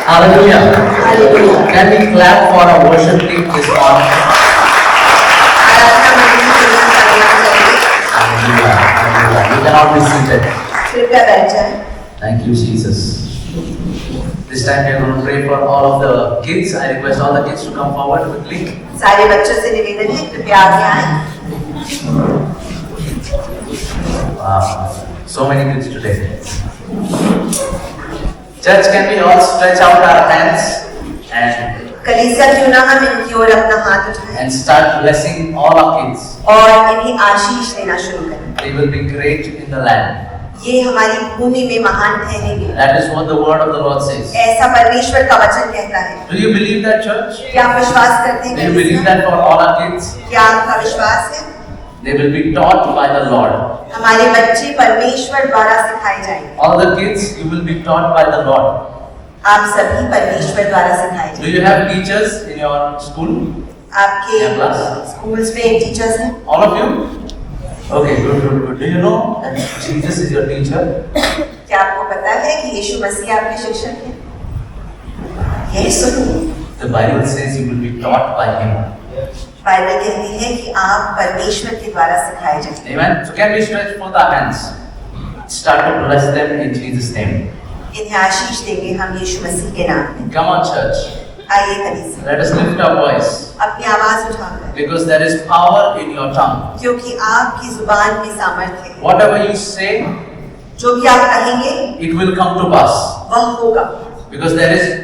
Hallelujah. Hallelujah. Can we clap for our worship team this morning? आराधना मंडली के लिए तालियां बजाइए। Hallelujah. Hallelujah. You can all be seated. कृपया बैठ जाएं। Thank you, Jesus. This time we are going to pray for all of the kids. I request all the kids to come forward quickly. सारे बच्चों से निवेदन है कृपया आगे आएं। Wow. So many kids today. Church, can we all stretch out our hands and कलीसिया क्यों ना हम इनकी ओर अपना हाथ उठाएं start blessing all our kids? और इन्हें आशीष देना शुरू करें। They will be great in the land. ये हमारी भूमि में महान ठहरेंगे। That is what the word of the Lord says. ऐसा परमेश्वर का वचन कहता है। Do you believe that, church? क्या आप विश्वास करते हैं? Do you believe that for all our kids? क्या आपका विश्वास है? They will be taught by the Lord. हमारे बच्चे परमेश्वर द्वारा सिखाए जाएंगे। All the kids, you will be taught by the Lord. आप सभी परमेश्वर द्वारा सिखाए Do जाएंगे। you have teachers in your school? आपके Yeah, class. स्कूल्स में टीचर्स हैं? All of you? Okay, good, good, good. Do you know that Jesus is your teacher? क्या आपको पता है कि यीशु मसीह आपके शिक्षक हैं? यही सुनिए। The Bible says you will be taught by Him. Bible कहती है कि आप परमेश्वर के द्वारा सिखाए जाएंगे। Amen. So can we stretch forth our hands? Start to bless them in Jesus' name. इन्हें आशीष देंगे हम यीशु मसीह के नाम में। Come on, church. आइए कलीसिया, Let us lift our voice. अपनी आवाज उठाकर, Because there is power in your tongue. क्योंकि आपकी जुबान में सामर्थ्य है। Whatever you say, जो भी आप कहेंगे it will come to pass. वह होगा, Because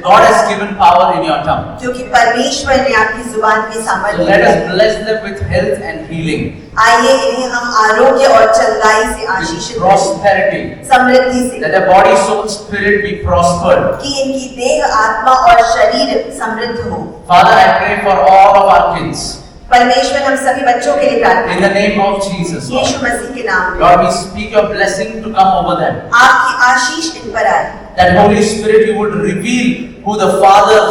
God has given power in your tongue. क्योंकि परमेश्वर ने आपकी जुबान में So सामर्थ्य let us है। bless them with health and healing, आइए इन्हें हम आरोग्य और चंगाई से आशीषित करें, prosperity, समृद्धि से, that their body, soul, spirit be prospered. कि इनकी देह, आत्मा और शरीर समृद्ध हो। Father, I pray for all of our kids. परमेश्वर हम सभी बच्चों के लिए प्रार्थना In the name of Jesus, Yeshu Lord. मसीह के नाम में Lord, we speak your blessing to come over them. आपकी आशीष इन पर आए। That Holy Spirit, you would reveal who the Father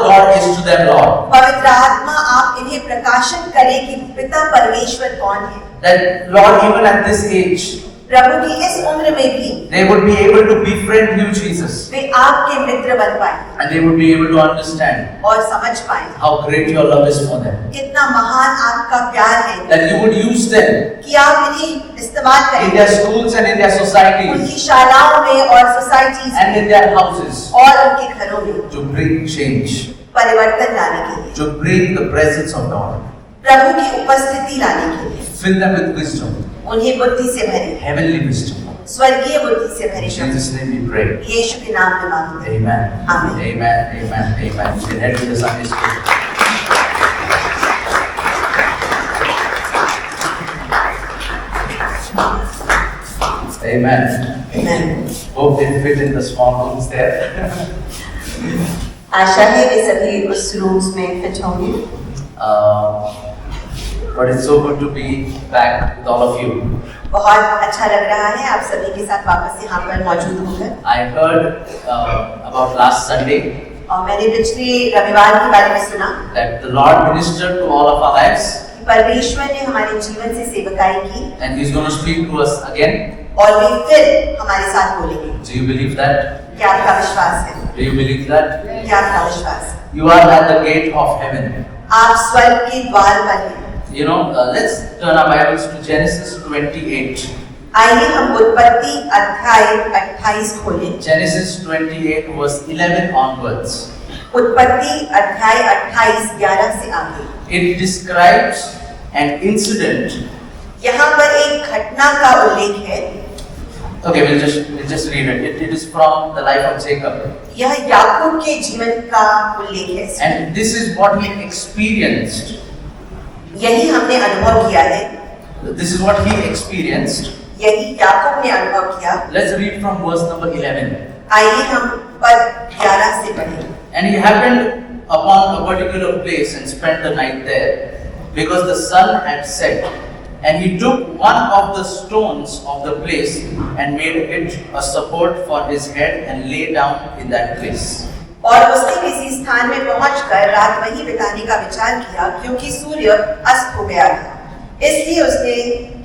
God is to them, Lord. पवित्र आत्मा आप इन्हें प्रकाशन करें कि पिता परमेश्वर कौन है। That, Lord, even at this age, प्रभु की इस उम्र में भी they would be able to befriend you, Jesus. वे आपके मित्र बन पाए And they would be able to understand और समझ पाए how great your love is for them. कितना महान आपका प्यार है, That you would use them कि आप इन्हें इस्तेमाल in करें their schools and in their societies उनकी शालाओं में और societies and in their houses और उनके घरों में to bring change, परिवर्तन लाने के लिए, to bring the presence of God. प्रभु की उपस्थिति लाने के लिए Fill them with wisdom, उन्हें बुद्धि से भरे, heavenly wisdom. स्वर्गीय बुद्धि से भरे। In Jesus' name we pray. यीशु के नाम में मांगते हैं। Amen. Amen. Amen. Amen. Amen. We'll head to the Sunday school. Amen. Amen. Hope they fit in the small rooms there. आशा है वे सभी उस रूम्स में फिट होंगे। But it's so good to be back with all of you. बहुत अच्छा लग रहा है आप सभी के साथ वापस यहाँ पर मौजूद होकर। I heard about last Sunday और मैंने पिछले रविवार के बारे में सुना that the Lord ministered to all of our lives कि परमेश्वर ने हमारे जीवन से सेवकाई की and He's going to speak to us again. और वे फिर हमारे साथ बोलेंगे। Do you believe that? क्या आपका विश्वास है? Do you believe that? क्या आपका विश्वास है? You are at the gate of heaven. आप स्वर्ग के द्वार पर हैं। You know, let's turn our Bibles to Genesis 28. आइए हम उत्पत्ति अध्याय 28 खोलें। Genesis 28 verse 11 onwards. उत्पत्ति अध्याय 28 11 से आगे। It describes an incident. यहाँ पर एक घटना का उल्लेख है। Okay, we'll just read it. It is from the life of Jacob. यह याकूब के जीवन का उल्लेख है। And this is what he experienced. यही हमने अनुभव किया है। This is what he experienced. यही याकूब ने अनुभव किया। Let's read from verse number 11. आइए हम पद 11 से पढ़ें। And he happened upon a particular place and spent the night there, because the sun had set. And he took one of the stones of the place and made it a support for his head and lay down in that place. और उसने किसी स्थान में पहुंचकर रात वहीं बिताने का विचार किया, क्योंकि सूर्य अस्त हो गया था। इसलिए उसने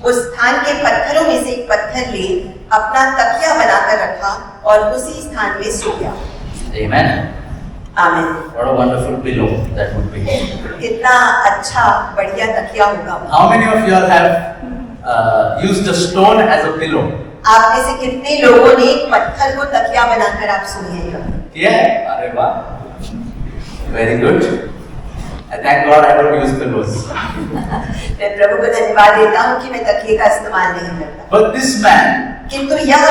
उस स्थान के पत्थरों में से एक पत्थर ले अपना तकिया बनाकर रखा और उसी स्थान में सो गया। Amen. आमीन। What a wonderful pillow that would be. कितना अच्छा बढ़िया तकिया होगा। How many of you all have used a stone as a pillow? आप में से कितने लोगों ने पत्थर को तकिया बनाकर आप सोए हैं? किया है? अरे वाह, very good. I thank God I don't use pillows. मैं प्रभु को धन्यवाद देता हूँ कि मैं तकिए का इस्तेमाल नहीं करता। But this man, किंतु यह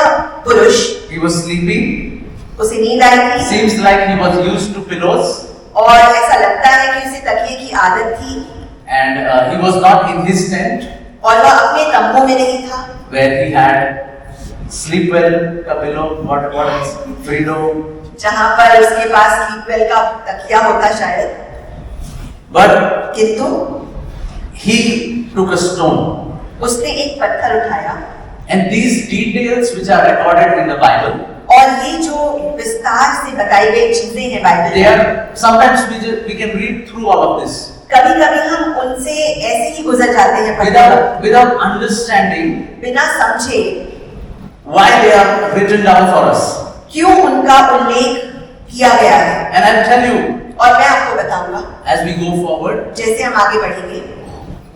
पुरुष, he was sleeping. उसे नींद आई थी Seems like he was used to pillows, और ऐसा लगता है कि उसे तकिए की आदत थी and he was not in his tent और वह अपने तंबू में नहीं था where he had Sleepwell का pillow. What else? Frido. जहाँ पर उसके पास स्लीपवेल का तकिया होता शायद। But किंतु he took a stone. उसने एक पत्थर उठाया And these details which are recorded in the Bible, और ये जो विस्तार से बताई गई चीजें हैं बाइबल they में, are sometimes we can read through all of this कभी-कभी हम उनसे ऐसे ही गुजर जाते हैं without understanding बिना समझे why they are written down for us. क्यों उनका उल्लेख किया गया है। And I'll tell you और मैं आपको बताऊंगा as we go forward, जैसे हम आगे बढ़ेंगे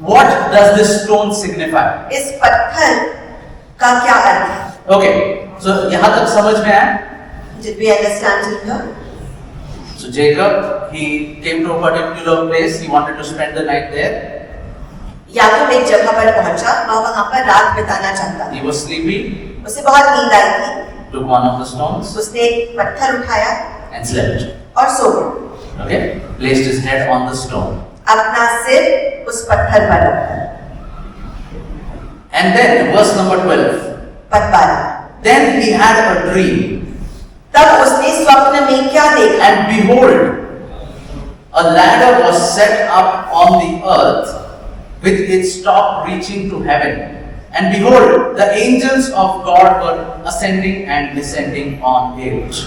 what does this stone signify? इस पत्थर का क्या अर्थ है। Okay, so यहाँ तक समझ में आया? Did we understand it here? So Jacob, he came to a particular place. He wanted to spend the night there. याकूब एक जगह पर पहुंचा, वह वहां पर रात बिताना चाहता था। He was sleepy. उसे बहुत नींद आई थी। Took one of the stones उसने एक पत्थर उठाया and slept. और सो गया। Okay, placed his head on the stone. अपना सिर उस पत्थर पर रखा। And then verse number 12. पद 12। Then he had a dream, तब उसने स्वप्न में क्या देखा? and behold, a ladder was set up on the earth, with its top reaching to heaven. And behold, the angels of God were ascending and descending on it.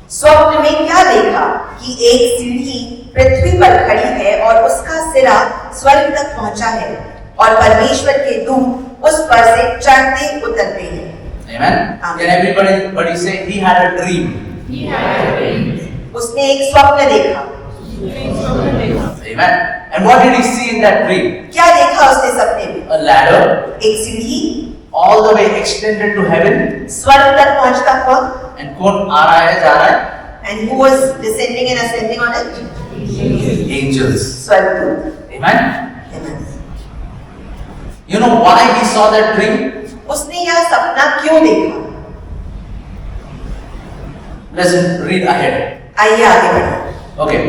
स्वप्न में क्या देखा कि एक सीढ़ी पृथ्वी पर खड़ी है और उसका सिरा स्वर्ग तक पहुंचा है और परमेश्वर के दूत उस पर से चढ़ते उतरते हैं। Amen. Can everybody say he had a dream? He had a dream. उसने एक स्वप्न देखा। Amen. And what did he see in that dream? क्या देखा उसने सपने में? A ladder एक सीढ़ी all the way extended to heaven. स्वर्ग तक पहुंचता हुआ। And कौन आ रहा है जा रहा है? And who was descending and ascending on it? Angels. स्वर्गदूत। Amen. Amen. You know why he saw that dream? उसने यह सपना क्यों देखा? Let's read ahead. आइए आगे बढ़ें। Okay.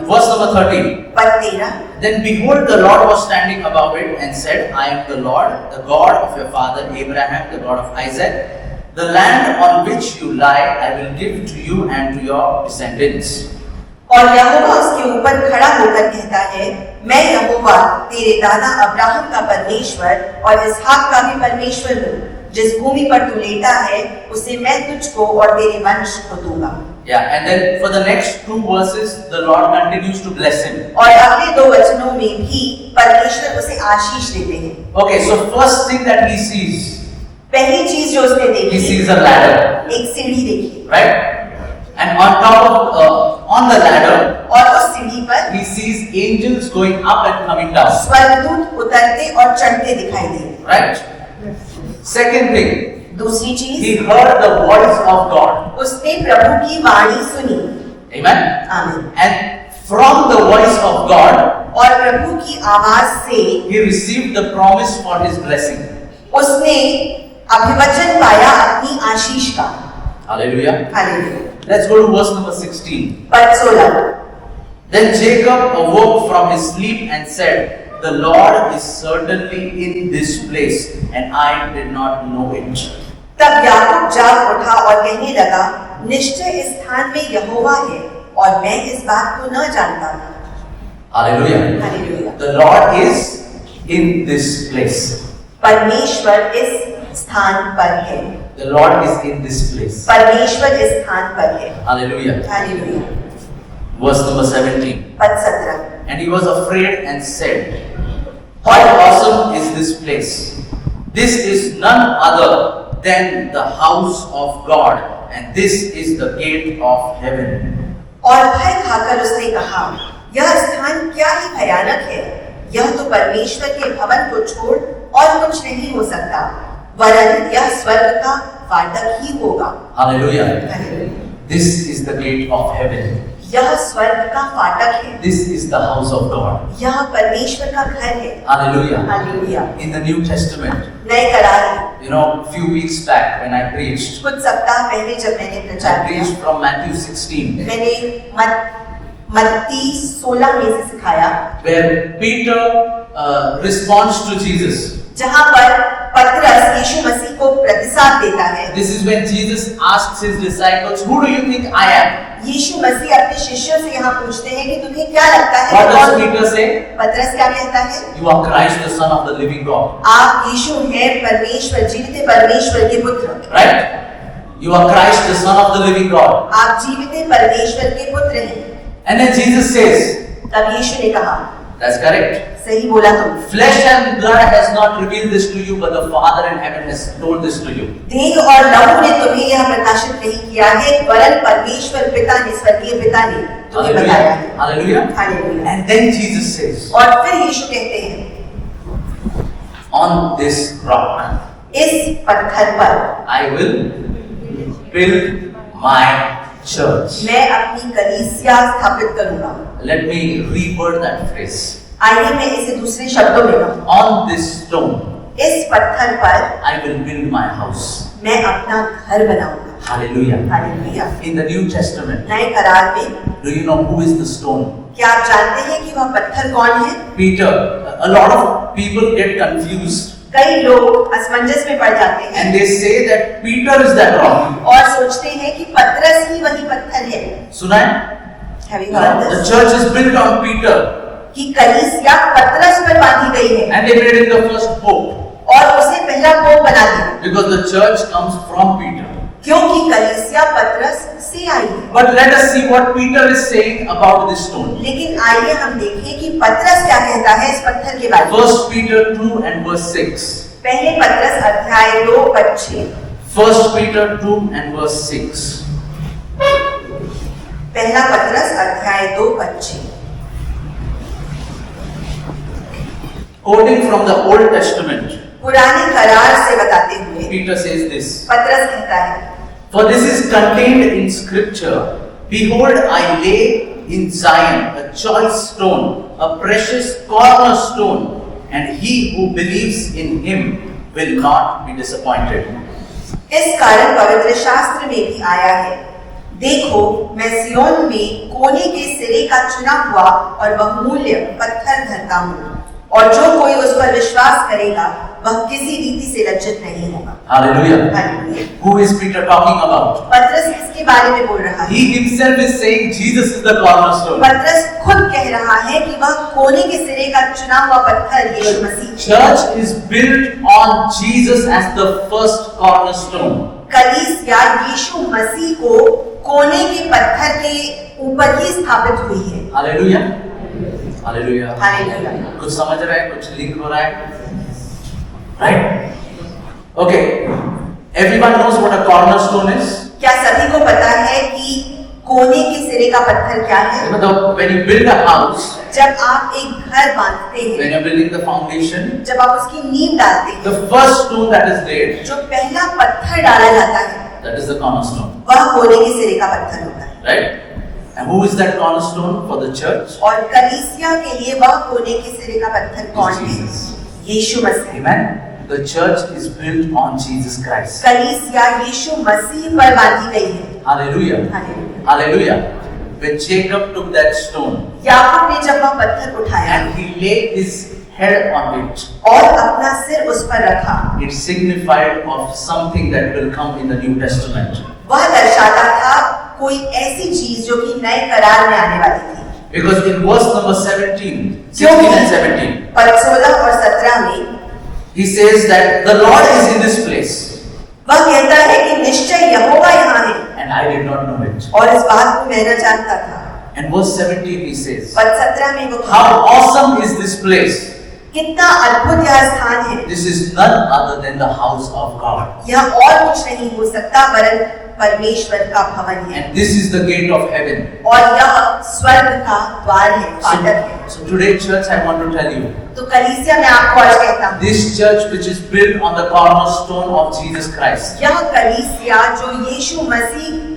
Verse number 13. पद 13। Then behold, the Lord was standing above it and said, I am the Lord, the God of your father Abraham, the God of Isaac. The land on which you lie, I will give to you and to your descendants. और यहोवा उसके ऊपर खड़ा होकर कहता है, मैं यहोवा तेरे दादा अब्राहम का परमेश्वर और इसहाक का भी परमेश्वर हूँ। जिस भूमि पर तू लेटा है, उसे मैं तुझको और तेरे वंश को दूंगा। Yeah, and then for the next 2 verses, the Lord continues to bless him. और अगले 2 वचनों में भी परमेश्वर उसे आशीष देते हैं। Okay, so first thing that he sees, पहली चीज जो उसने he देखी, sees a ladder, एक सीढ़ी देखी right? And on top of, on the ladder, और उस सीढ़ी पर he sees angels going up and coming down, स्वर्गदूत उतरते और चढ़ते दिखाई दे। right? Second thing, दूसरी चीज, he heard the voice of God. उसने प्रभु की वाणी सुनी। Amen? आमीन। And from the voice of God, और प्रभु की आवाज से he received the promise for his blessing. उसने अभिवचन पाया अपनी आशीष का। Hallelujah. Hallelujah. Let's go to verse number 16. पद 16। Then Jacob awoke from his sleep and said, the Lord is certainly in this place, and I did not know it. तब याकूब जाग उठा और कहने लगा, निश्चय इस स्थान में यहोवा है और मैं इस बात को न जानता था। Hallelujah. Hallelujah. The Lord is in this place. परमेश्वर इस स्थान पर है। The Lord is in this place. परमेश्वर इस स्थान पर है। Hallelujah. हालेलुया। Verse number 17. पद 17। And he was afraid and said, how awesome is this place! This is none other than the house of God, and this is the gate of heaven. और भय खाकर उसने कहा, यह स्थान क्या ही भयानक है, यह तो परमेश्वर के भवन को छोड़ और कुछ नहीं हो सकता, वरन यह स्वर्ग का फाटक ही होगा। Hallelujah. This is the gate of heaven. यह स्वर्ग का फाटक है। This is the house of God. यह परमेश्वर का घर है। Hallelujah. Hallelujah. In the New Testament, नए करार में, you know, few weeks back when I preached, कुछ सप्ताह पहले जब मैंने I प्रचार किया, preached from Matthew 16, मैंने मत्ती 16 में से सिखाया, where Peter responds to Jesus. जहाँ पर पतरस यीशु मसीह को प्रतिसाद देता है। This is when Jesus asks his disciples, "Who do you think I am?" यीशु मसीह अपने शिष्यों से यहाँ पूछते हैं कि तुम्हें क्या लगता है? What does Peter say? पतरस क्या कहता है? You are Christ, the Son of the living God. आप यीशु हैं परमेश्वर, जीवित परमेश्वर के पुत्र। Right? You are Christ, the Son of the living God. आप जीवित परमेश्वर के पुत्र हैं। And then Jesus says, तब यीशु ने कहा, that's correct. सही बोला तुम। Flesh and blood has not revealed this to you, but the Father in heaven has told this to you. देह और लहू ने तुम्हें यह प्रकाशित नहीं किया है, वरन परमेश्वर पिता ने, स्वर्गीय पिता ने तुम्हें बताया है। Hallelujah. Hallelujah. And then Jesus says, और फिर यीशु कहते हैं, on this rock, इस पत्थर पर I will build my church. मैं अपनी कलीसिया स्थापित करूंगा। Let me reword that phrase. आइए मैं इसे दूसरे शब्दों में कहूं। On this stone, इस पत्थर पर I will build my house. मैं अपना घर बनाऊंगा। Hallelujah. Hallelujah. In the New Testament, नए करार में do you know who is the stone? क्या आप जानते हैं कि वह पत्थर कौन है? Peter. A lot of people get confused कई लोग असमंजस में पड़ जाते हैं and they say that Peter is that rock. और सोचते हैं कि पतरस ही वही पत्थर है। सुना है? Have you heard The this? church is built on Peter, कि कलीसिया पतरस पर बांधी गई है and they made him the first pope और उसे पहला पोप बना दिया, because the church comes from Peter. क्योंकि कलीसिया पतरस से आई है। But let us see what Peter is saying about this stone. लेकिन आइए हम देखें कि पतरस क्या कहता है इस पत्थर के बारे में। 1 Peter 2 and verse 6. पहले पतरस अध्याय 2 पद 6। 1 Peter 2 and verse 6. पहला पतरस अध्याय 2 पद 6। Quoting from the Old Testament, पुराने करार से बताते हुए Peter says this. पतरस कहता है, For this is contained in scripture, behold, I lay in Zion a choice stone, a precious cornerstone, and he who believes in him will not be disappointed. इस कारण पवित्र शास्त्र में भी आया है, देखो मैं सियोन में कोने के सिरे का चुना हुआ और बहुमूल्य पत्थर धरता हूँ, और जो कोई उस पर विश्वास करेगा वह किसी रीति से लज्जित नहीं होगा। Hallelujah. Hallelujah. Who is Peter talking about? पतरस किसके बारे में बोल रहा है? He himself is saying Jesus is the cornerstone. पतरस खुद कह रहा है कि वह कोने के सिरे का चुना हुआ पत्थर यीशु मसीह। Church is built on Jesus as the first cornerstone. कलीसिया यीशु मसीह को कोने के पत्थर के ऊपर ही स्थापित हुई है। Hallelujah. Hallelujah. हालेलुया। कुछ समझ रहा है, कुछ लिंक हो रहा है, right? Okay. Everyone knows what a cornerstone is. क्या सभी को पता है कि कोने के सिरे का पत्थर क्या है? मतलब when you build a house, जब आप एक घर बांधते हैं, when you're building the foundation, जब आप उसकी नींव डालते हैं, the first stone that is laid, जो पहला पत्थर डाला जाता है that is the cornerstone, वह कोने के सिरे का पत्थर होता है। right? And who is that cornerstone for the church? और कलीसिया के लिए वह कोने के सिरे का पत्थर कौन है? Jesus. Yeshu Masih. Amen. The church is built on Jesus Christ. कलीसिया यीशु मसीह पर बांधी गई है। Hallelujah. Hallelujah. Hallelujah. When Jacob took that stone याकूब ने जब वह पत्थर उठाया and he laid his head on it, और अपना सिर उस पर रखा, it signified of something that will come in the New Testament. वह दर्शाता था कोई ऐसी चीज जो कि नए करार में आने वाली थी। Because in verse number 16 and 17, पद 16 और 17 में he says that the Lord is in this place, वह कहता है कि निश्चय यहोवा यहाँ है, and I did not know it. और इस बात को मैं न जानता था। And verse 17 he says, पद 17 में वो how awesome is this place? कितना अद्भुत यह स्थान है। This is none other than the house of God. यह और कुछ नहीं हो सकता वरन परमेश्वर का भवन है And this is the gate of heaven. और यह स्वर्ग का द्वार है, फाटक है। So today, church, I want to tell you, तो कलीसिया में आपको आज कहता हूँ, this church which is built on the cornerstone of Jesus Christ, यह कलीसिया जो यीशु मसीह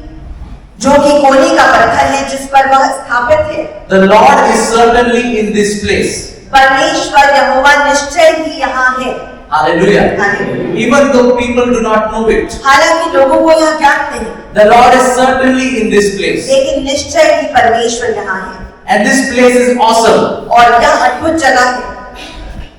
जो कि कोने का पत्थर है जिस पर वह स्थापित है, the Lord is certainly in this place. परमेश्वर यहोवा निश्चय ही यहाँ है। Hallelujah. Hallelujah. Even though people do not know it, हालांकि लोगों को यह ज्ञात नहीं, the Lord is certainly in this place. लेकिन निश्चय ही परमेश्वर यहाँ है And this place is awesome. और यह अद्भुत जगह है।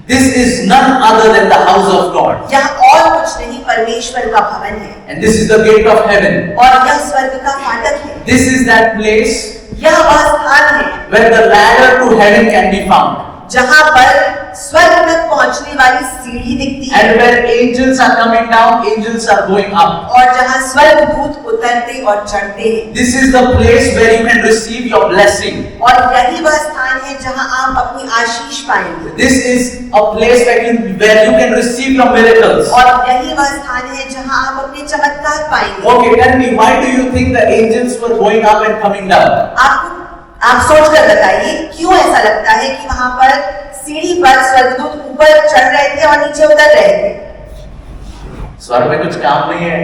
This is none other than the house of God. यह और कुछ नहीं परमेश्वर का भवन है And this is the gate of heaven. और यह स्वर्ग का फाटक है। This is that place यह वह स्थान है where the ladder to heaven can be found. जहाँ पर स्वर्ग तक पहुँचने वाली सीढ़ी दिखती है And where angels are coming down, angels are going up. और जहाँ स्वर्गदूत उतरते और चढ़ते हैं। This is the place where you can receive your blessing. और यही वह स्थान है जहाँ आप अपनी आशीष पाएंगे This is a place where you can receive your miracles. और यही वह स्थान है जहाँ आप अपने चमत्कार पाएंगे। Okay, tell me, why do you think the angels were going up and coming down? आप सोच कर बताइए क्यों ऐसा लगता है कि वहाँ पर सीढ़ी पर स्वर्गदूत ऊपर चढ़ रहे थे और नीचे उतर रहे थे? स्वर्ग में कुछ काम नहीं है,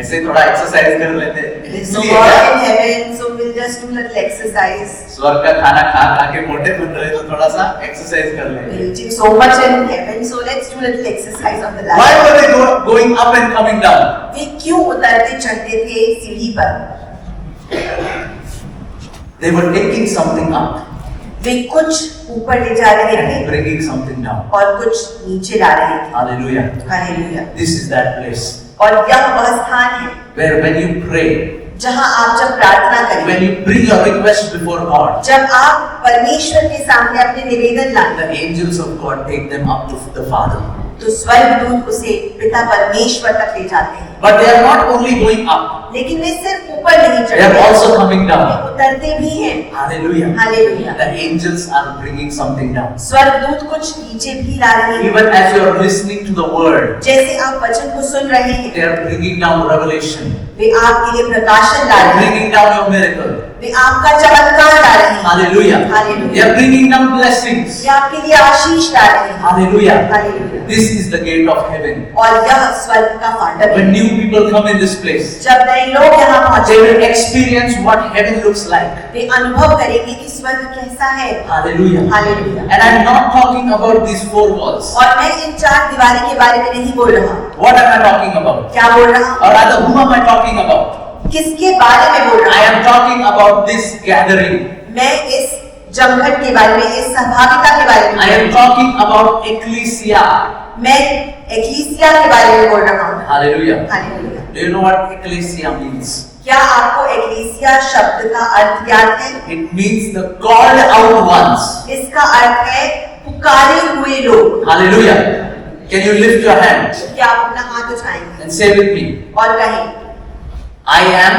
ऐसे थोड़ा एक्सरसाइज कर लेते So इसलिए God क्या? in heaven, so we'll just do little exercise. स्वर्ग का खाना खा खा के मोटे बन रहे तो थोड़ा सा एक्सरसाइज कर ले। We're eating so much in heaven, so let's do little exercise on the Why ladder. were they going up and coming down? वे क्यों उतरते चढ़ते थे सीढ़ी पर? They were taking something up वे कुछ ऊपर ले जा रहे and थे bringing something down. और कुछ नीचे ला रहे थे। Hallelujah. Hallelujah. This is that place और यह वह स्थान है where when you pray, जहाँ आप जब प्रार्थना करें, when you bring your request before God, जब आप परमेश्वर के सामने अपने निवेदन लाते, the angels of God take them up to the Father. तो स्वर्गदूत उसे पिता परमेश्वर तक ले जाते हैं। But they are not only going up, लेकिन वे सिर्फ ऊपर नहीं they are चढ़ते, also coming वे down. उतरते भी हैं। Hallelujah. Hallelujah. The angels are bringing something down. स्वर्गदूत कुछ नीचे भी ला रहे हैं। Even as you are listening to the word, जैसे आप वचन को सुन रहे हैं, they are bringing down revelation. वे आपके लिए प्रकाशन ला They are रहे हैं, bringing down your miracle. वे आपका चमत्कार ला रहे हैं, Hallelujah. Hallelujah. They are bringing down blessings. वे आपके लिए आशीष ला रहे हैं। Hallelujah. Hallelujah. This is the gate of heaven. और यह स्वर्ग का फाटक When है। new people come in this place, जब नए लोग यहाँ they पहुँचे, will experience what heaven looks like. वे अनुभव करेंगे कि स्वर्ग कैसा है। Hallelujah. Hallelujah. And I'm not talking about these four walls. और मैं इन चार दीवारों के बारे में नहीं बोल रहा हूँ। What am I talking about? क्या बोल रहा हूँ? Or rather, who am I talking about? किसके बारे में बोल I रहा am हूँ? talking about this gathering. मैं इस जमघट के बारे में, इस सहभागिता के बारे में, I am talking about ecclesia. मैं एक्लीसिया के बारे में बोल रहा हूँ। Hallelujah. Hallelujah. Do you know what ecclesia means? क्या आपको एक्लीसिया शब्द का अर्थ ज्ञात है? It means the called out ones. इसका अर्थ है पुकारे हुए लोग। Hallelujah. Can you lift your hand क्या आप अपना हाथ उठाएंगे and say with me, और कहें, I am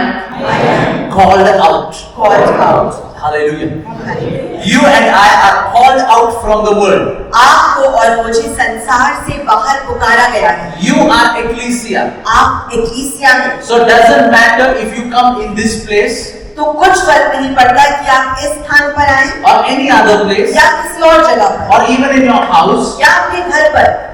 called out. called out। Hallelujah. Hallelujah. You and I are called out from the world. आपको और मुझे संसार से बाहर पुकारा गया है। You are ecclesia. आप एक्लीसिया हैं। So it doesn't matter if you come in this place तो कुछ फर्क नहीं पड़ता कि आप इस स्थान पर आए or any other place या किसी और जगह पर or even in your house, या आपके घर पर,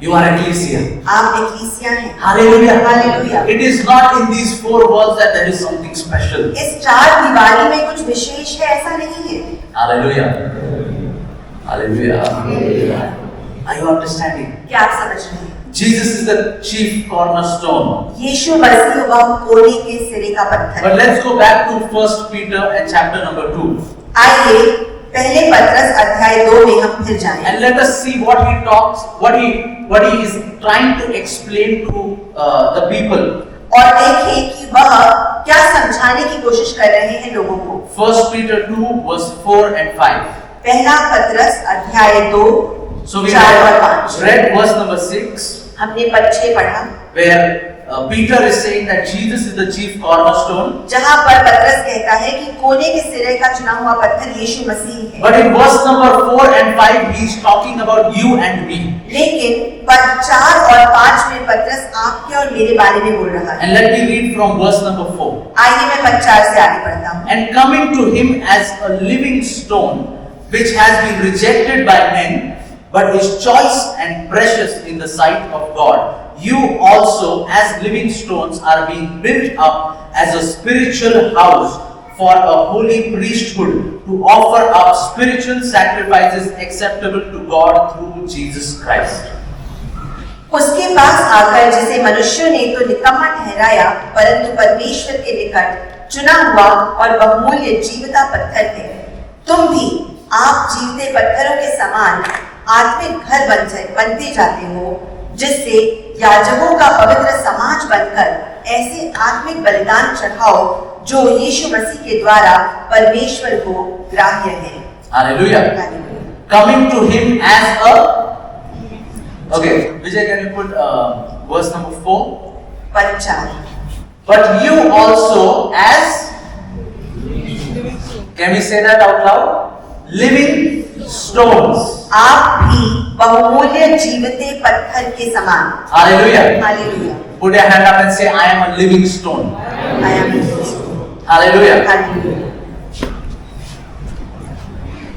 you are ecclesia. आप एक्लीसिया हैं। Hallelujah. Hallelujah. It is not in these four walls that there is something special. इस चार दीवारी में कुछ विशेष है, ऐसा नहीं है। Hallelujah. Hallelujah. Are you understanding? क्या आप समझ रहे हैं? Jesus is the chief cornerstone. यीशु मसीह वह कोने के सिरे का पत्थर But है। let's go back to 1 Peter and chapter number 2. आइए पहले पत्रस अध्याय 2 में हम फिर जाएं And let us see what he talks, what he is trying to explain to the people. और देखें कि वह क्या समझाने की कोशिश कर रहे हैं लोगों को। 1 Peter 2 verse 4 and 5. पहला पत्रस अध्याय 2 So we 4 और 5। read verse number 6 हमने 6 पढ़ा where Peter is saying that Jesus is the chief cornerstone. जहाँ पर पतरस कहता है कि कोने के सिरे का चुना हुआ पत्थर यीशु मसीह है। But in verse number 4 and 5, he is talking about you and me. लेकिन पद 4 और 5 में पतरस आपके और मेरे बारे में बोल रहा है। And let me read from verse number 4. आइए मैं पद 4 से आगे पढ़ता हूँ। And coming to him as a living stone, which has been rejected by men, but is choice and precious in the sight of God. You also, as living stones, are being built up as a spiritual house for a holy priesthood to offer up spiritual sacrifices acceptable to God through Jesus Christ. उसके पास आकर जिसे मनुष्यों ने तो निकम्मा ठहराया, परंतु परमेश्वर के निकट चुना हुआ और बहुमूल्य जीवता पत्थर है। तुम भी आप जीवते पत्थरों के समान आत्मिक घर बनते जाते हो, जिससे याजकों का पवित्र समाज बनकर ऐसे आत्मिक बलिदान चढ़ाओ जो यीशु मसीह के द्वारा परमेश्वर को ग्राह्य है। Hallelujah. Coming to him as a. Okay, Vijay, can you put verse number 4? पद 4। But you also, as. Can we say that out loud? Living stones. आप भी बहुमूल्य जीवते पत्थर के समान। Hallelujah. Hallelujah. Put your hand up and say, I am a living stone. I am a living stone. Hallelujah. Hallelujah.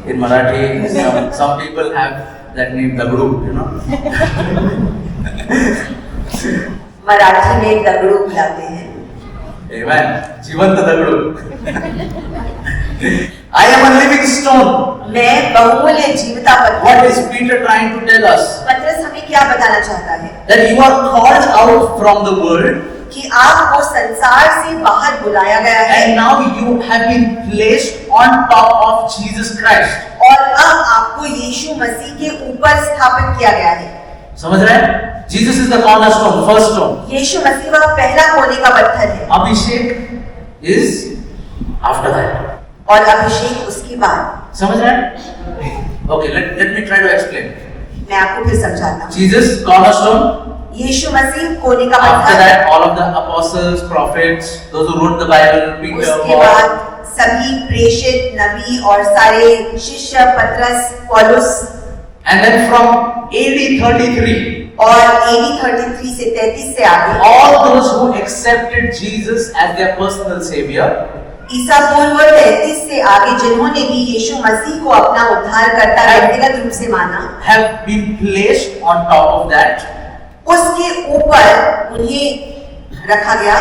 In Marathi, some people have that name Dagdu, you know. Marathi में दगड़ू बुलाते हैं। Amen. जीवंत Dagdu. I am a living stone. मैं बहुमूल्य जीवता पत्थर। What is Peter trying to tell us? पतरस हमें क्या बताना चाहता है? That you are called out from the world. कि आपको संसार से बाहर बुलाया गया है। And now you have been placed on top of Jesus Christ. और अब आपको यीशु मसीह के ऊपर स्थापित किया गया है। समझ रहे हैं? Jesus is the cornerstone, first stone. यीशु मसीह वह पहला कोने का पत्थर है। Abhishek is after that. और अभिषेक उसके बाद। समझ रहे हैं? Okay, let me try to explain. मैं आपको फिर समझाता हूँ। Jesus cornerstone. यीशु मसीह कोने का After पत्थर। that, all of the apostles, prophets, those who wrote the Bible, Peter, उसके Paul. बाद सभी प्रेषित नबी और सारे शिष्य पतरस पौलुस। And then from AD 33. और AD 33 से 33 से आगे All those who accepted Jesus as their personal savior. ईसा पूर्व 33 से आगे जिन्होंने भी यीशु मसीह को अपना उद्धारकर्ता व्यक्तिगत रूप से माना, have been placed on top of that. उसके ऊपर उन्हें रखा गया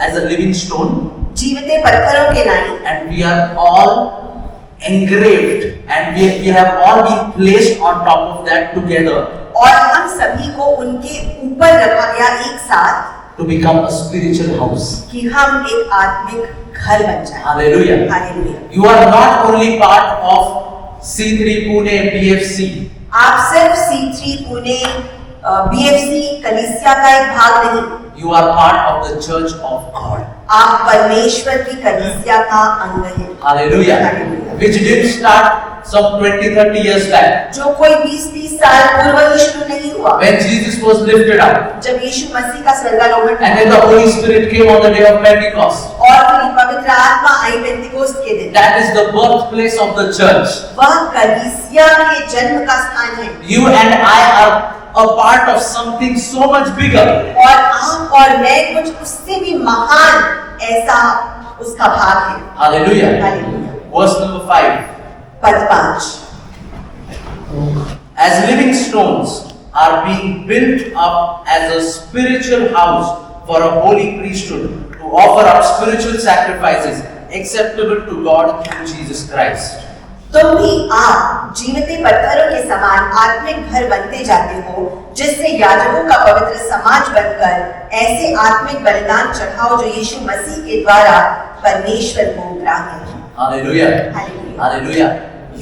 as a living stone. जीवते पत्थरों के नाई। And we are all engraved and we have all been placed on top of that together. और हम सभी को उनके ऊपर रखा गया एक साथ To become a spiritual house. कि हम एक आत्मिक घर बन जाएं। Hallelujah. Hallelujah. You are not only part of C3 Pune BFC. आप सिर्फ C3 पुणे BFC कलीसिया का एक भाग नहीं, You are part of the church of God. आप परमेश्वर की कलीसिया का अंग हैं। Hallelujah. Hallelujah. Which did start some 20-30 years back. जो कोई 20-30 साल पूर्व ही शुरू नहीं हुआ, When Jesus was lifted up. जब यीशु मसीह का स्वर्गारोहण And हुआ then the Holy Spirit came on the day of Pentecost. और फिर पवित्र आत्मा आई पेंतिकोस्त के दिन। That is the birthplace of the church. वह कलीसिया के जन्म का स्थान है। You and I are a part of something so much bigger. और आप और मैं कुछ उससे भी महान ऐसा उसका भाग है। Hallelujah. हालेलुया। Verse number 5. पद 5। As living stones are being built up as a spiritual house for a holy priesthood to offer up spiritual sacrifices acceptable to God through Jesus Christ. तुम भी आप जीवते पत्थरों के समान आत्मिक घर बनते जाते हो, जिससे याजकों का पवित्र समाज बनकर ऐसे आत्मिक बलिदान चढ़ाओ जो यीशु मसीह के द्वारा परमेश्वर को ग्राह्य है। Hallelujah. Hallelujah. Hallelujah.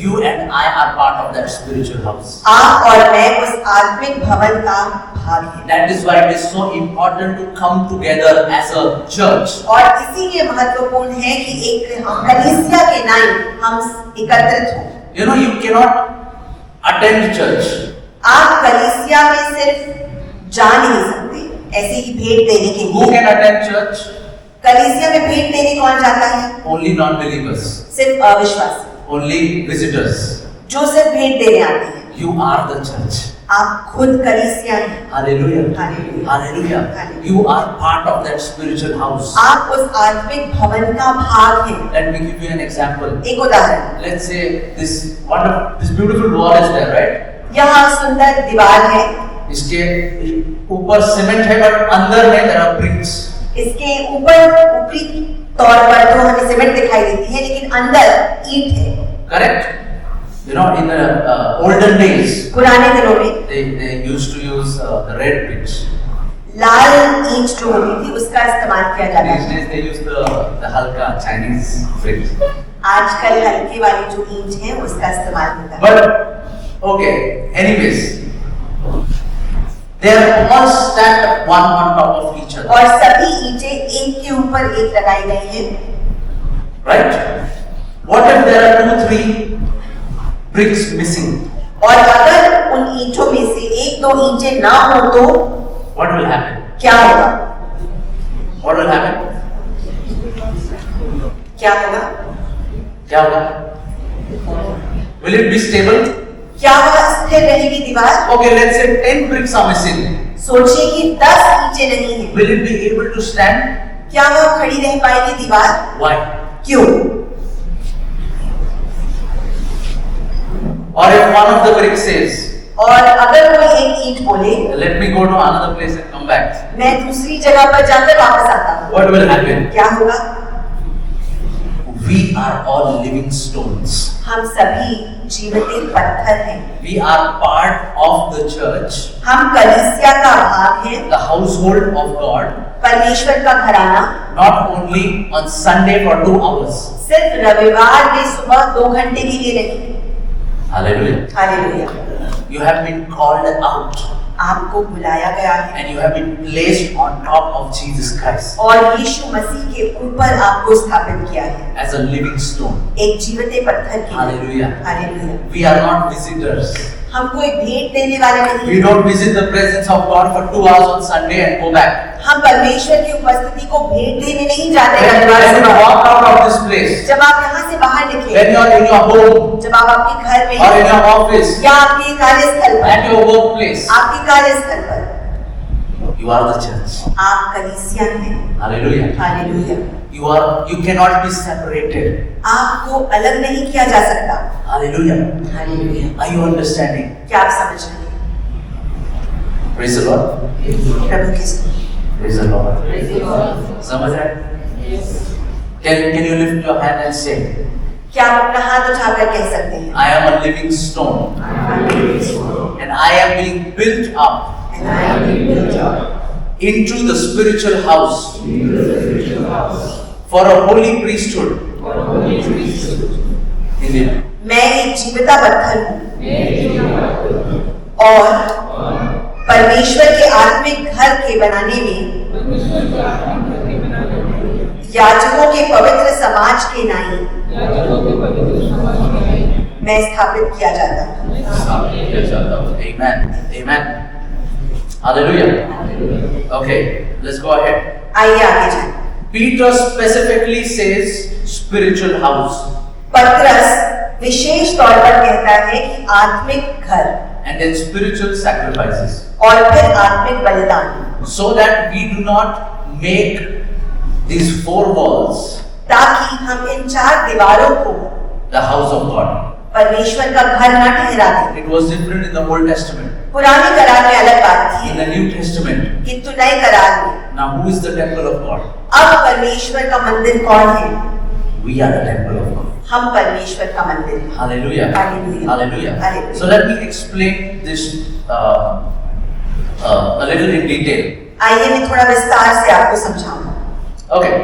You and I are part of that spiritual house. आप और मैं उस आत्मिक भवन का भाग हैं। That is why it is so important to come together as a church. और इसीलिए महत्वपूर्ण है कि एक कलीसिया के नाई हम एकत्रित हों। You know, you cannot attend church. आप कलीसिया में सिर्फ जा नहीं सकते। ऐसे ही भेंट देने के Who लिए। can attend church? कलीसिया में भेंट देने कौन जाता है? Only non-believers, सिर्फ अविश्वासी, only visitors. जो सिर्फ भेंट देने आते हैं। You are the church. आप खुद कलीसिया हैं। Hallelujah. Hallelujah. Hallelujah. Hallelujah. You are part of that spiritual house. आप उस आत्मिक भवन का भाग हैं। Let me give you an example. एक उदाहरण, Let's say this beautiful wall is there, right? यहाँ सुंदर दीवार है, इसके ऊपर सीमेंट है, but अंदर में there are bricks. इसके ऊपरी तौर पर तो हमें सीमेंट दिखाई देती है, लेकिन अंदर ईंट है। Correct? You know, in the olden days, पुराने दिनों में they used to use the red bricks. लाल ईंट जो होती थी उसका इस्तेमाल किया जाता These है। days they use the halka Chinese bricks. आजकल हल्के वाली जो ईंट है उसका इस्तेमाल होता है। But okay, anyways, they are all stacked one on top of each other. और सभी ईंटें एक के ऊपर एक लगाई गई हैं। Right? What if there are 2-3 bricks missing? और अगर उन ईंटों में से एक दो ईंटें ना हो तो What will happen? क्या होगा? What will happen? क्या होगा? क्या होगा? Will it be stable? क्या वह स्थिर रहेगी दीवार? Okay, let's say 10 bricks are missing. सोचिए कि 10 ईंटें नहीं हैं। Will it be able to stand? क्या वह खड़ी रह पाएगी दीवार? Why? क्यों? Or if one of the bricks says, और अगर कोई एक ईंट बोले, let me go to another place and come back, मैं दूसरी जगह पर जाकर वापस आता हूँ, what will happen? क्या होगा? We are all living stones. हम सभी जीवित पत्थर हैं। We are part of the church, हम कलीसिया का भाग हैं, the household of God, परमेश्वर का घराना। not only on Sunday for 2 hours. सिर्फ रविवार में सुबह 2 घंटे के लिए नहीं। Hallelujah. Hallelujah. You have been called out आपको बुलाया गया है and you have been placed on top of Jesus Christ और यीशु मसीह के ऊपर आपको स्थापित किया है as a living stone. एक जीवित पत्थर के। Hallelujah. Hallelujah. We are not visitors. हम कोई भेंट देने वाले नहीं। We don't visit the presence of God for 2 hours on Sunday and go back. हम परमेश्वर की उपस्थिति को भेंट देने नहीं जाते When रविवार you सुबह। walk out of this place, जब आप यहाँ से बाहर निकले, when you are in your home जब आप आपके घर में or in your office, या आपके कार्यस्थल पर, at your workplace, आपके कार्यस्थल पर, you are the church. आप कलीसिया हैं। Hallelujah. Hallelujah. You cannot be separated. आपको अलग नहीं किया जा सकता। Hallelujah. Hallelujah. Are you understanding? क्या आप समझ रहे हैं? Praise the Lord. प्रभु के स्तुति। Praise the Lord. समझ रहे हैं? Can you lift your hand and say, क्या आप अपना हाथ उठाकर कह सकते हैं? I am a living stone and I am being built up into the spiritual house for a holy priesthood. Indeed. मैं एक जीविता पत्थर हूँ और परमेश्वर के आत्मिक घर के बनाने में याजकों के पवित्र समाज के नाई मैं स्थापित किया जाता हूँ। Amen. Amen. Hallelujah. Okay, let's go ahead. आइए आगे जाएं। Peter specifically says spiritual house पतरस विशेष तौर पर कहता है कि आत्मिक घर and then spiritual sacrifices, और फिर आत्मिक बलिदान, so that we do not make these 4 walls ताकि हम इन 4 दीवारों को the house of God. परमेश्वर का घर न ठहरा दें। It was different in the Old Testament. पुराने करार में अलग बात In थी, the New Testament, किंतु नए करार में now who is the temple of God? अब परमेश्वर का मंदिर कौन है? We are the temple of God. हम परमेश्वर का मंदिर हैं। Hallelujah. Hallelujah. Hallelujah. Hallelujah. So let me explain this a little in detail. आइए मैं थोड़ा विस्तार से आपको समझाऊं। Okay.